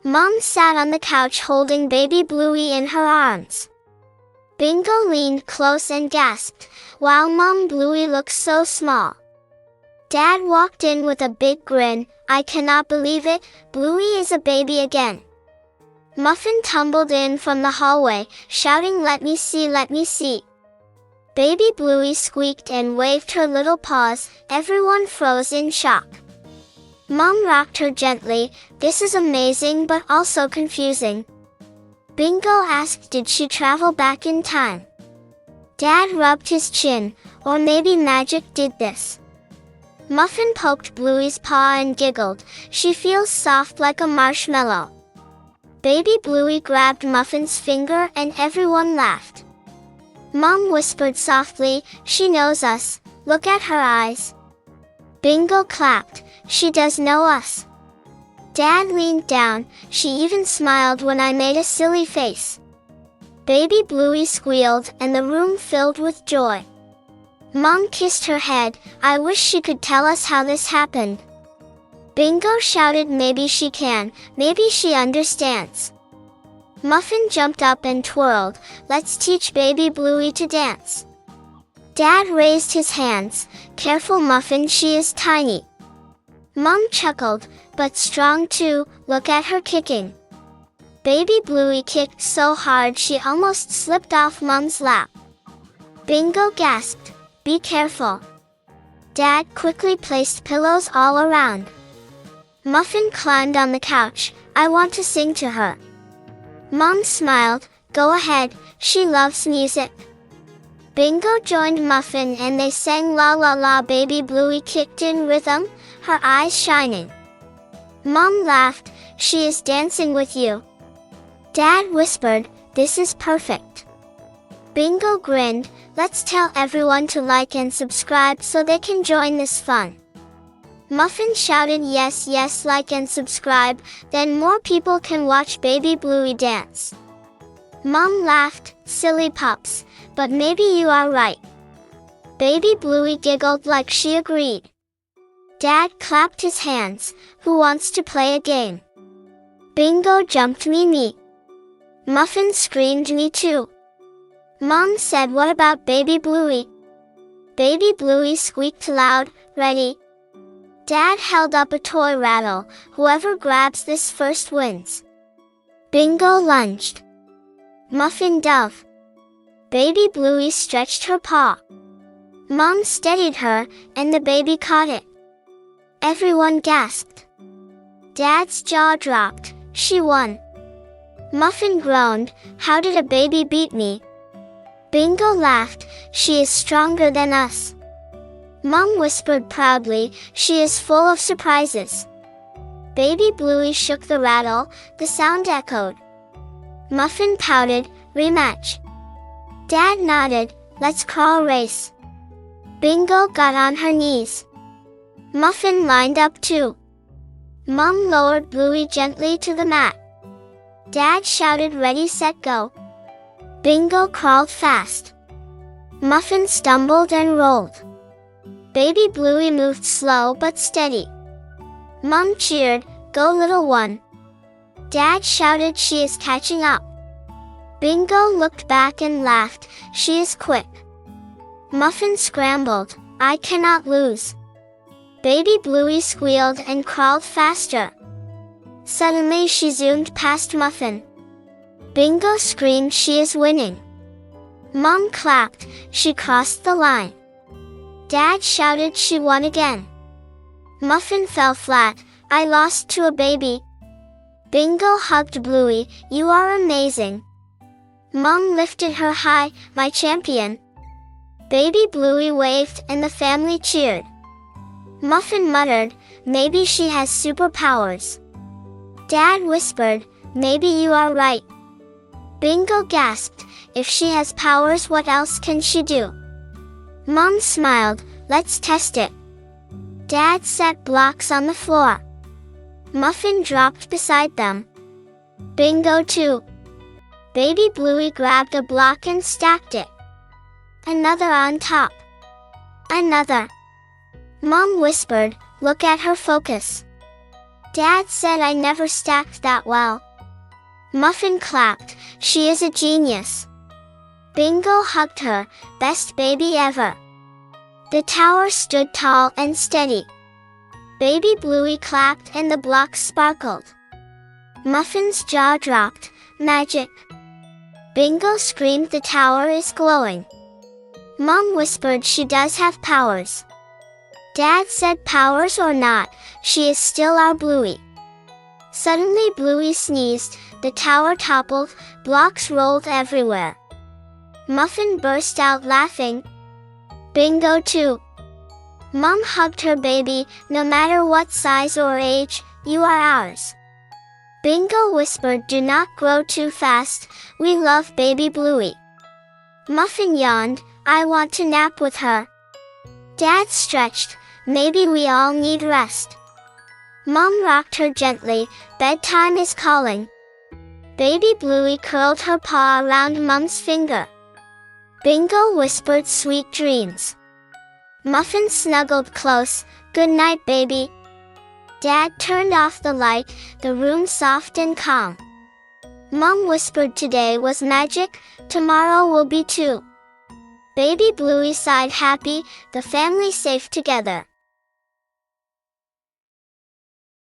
Mom sat on the couch holding baby Bluey in her arms. Bingo leaned close and gasped, "Wow, Mom, Bluey looks so small." Dad walked in with a big grin. "I cannot believe it, Bluey is a baby again." Muffin tumbled in from the hallway, shouting, "Let me see, let me see." Baby Bluey squeaked and waved her little paws. Everyone froze in shock. Mom rocked her gently. "This is amazing but also confusing." Bingo asked, "Did she travel back in time?" Dad rubbed his chin. "Or maybe magic did this." Muffin poked Bluey's paw and giggled. "She feels soft like a marshmallow." Baby Bluey grabbed Muffin's finger and everyone laughed. Mom whispered softly, "She knows us. Look at her eyes." Bingo clapped. "She does know us." Dad leaned down. "She even smiled when I made a silly face." Baby Bluey squealed and the room filled with joy. Mom kissed her head. "I wish she could tell us how this happened." Bingo shouted, "Maybe she can, maybe she understands." Muffin jumped up and twirled. "Let's teach baby Bluey to dance." Dad raised his hands. "Careful, Muffin, she is tiny." Mom chuckled, "But strong too, look at her kicking." Baby Bluey kicked so hard she almost slipped off Mom's lap. Bingo gasped, "Be careful." Dad quickly placed pillows all around. Muffin climbed on the couch. "I want to sing to her." Mom smiled. "Go ahead, she loves music." Bingo joined Muffin and they sang "La La La." Baby Bluey kicked in rhythm, her eyes shining. Mom laughed. "She is dancing with you." Dad whispered, "This is perfect." Bingo grinned. "Let's tell everyone to like and subscribe so they can join this fun." Muffin shouted, "Yes, yes, like and subscribe, then more people can watch baby Bluey dance." Mom laughed, "Silly pups, but maybe you are right." Baby Bluey giggled like she agreed. Dad clapped his hands. "Who wants to play a game?" Bingo jumped, "Me. Muffin screamed, "Me too." Mom said, "What about baby Bluey?" Baby Bluey squeaked loud, "Ready." Dad held up a toy rattle. "Whoever grabs this first wins." Bingo lunged. Muffin dove. Baby Bluey stretched her paw. Mom steadied her, and the baby caught it. Everyone gasped. Dad's jaw dropped. "She won." Muffin groaned, "How did a baby beat me?" Bingo laughed. "She is stronger than us." Mom whispered proudly, "She is full of surprises." Baby Bluey shook the rattle. The sound echoed. Muffin pouted, "Rematch." Dad nodded, "Let's crawl race." Bingo got on her knees. Muffin lined up too. Mom lowered Bluey gently to the mat. Dad shouted, "Ready, set, go." Bingo crawled fast. Muffin stumbled and rolled. Baby Bluey moved slow but steady. Mom cheered, "Go, little one." Dad shouted, "She is catching up." Bingo looked back and laughed, "She is quick." Muffin scrambled, "I cannot lose." Baby Bluey squealed and crawled faster. Suddenly she zoomed past Muffin. Bingo screamed, "She is winning." Mom clapped, "She crossed the line." Dad shouted, "She won again." Muffin fell flat, "I lost to a baby." Bingo hugged Bluey, "You are amazing." Mom lifted her high, "My champion." Baby Bluey waved and the family cheered. Muffin muttered, "Maybe she has superpowers." Dad whispered, "Maybe you are right." Bingo gasped, "If she has powers, what else can she do?" Mom smiled, "Let's test it." Dad set blocks on the floor. Muffin dropped beside them. Bingo too. Baby Bluey grabbed a block and stacked it. Another on top. Another. Mom whispered, "Look at her focus." Dad said I never stacked that well. Muffin clapped, she is a genius. Bingo hugged her, best baby ever. The tower stood tall and steady. Baby Bluey clapped and the blocks sparkled. Muffin's jaw dropped, magic. Bingo screamed the tower is glowing. Mom whispered she does have powers. Dad said powers or not, she is still our Bluey. Suddenly Bluey sneezed, the tower toppled, blocks rolled everywhere. Muffin burst out laughing. Bingo too. Mom hugged her baby, no matter what size or age, you are ours. Bingo whispered, do not grow too fast, we love baby Bluey. Muffin yawned, I want to nap with her. Dad stretched, maybe we all need rest. Mom rocked her gently, bedtime is calling. Baby Bluey curled her paw around Mom's finger. Bingo whispered sweet dreams. Muffin snuggled close, good night baby. Dad turned off the light, the room soft and calm. Mom whispered today was magic, tomorrow will be too. Baby Bluey sighed happy, the family safe together.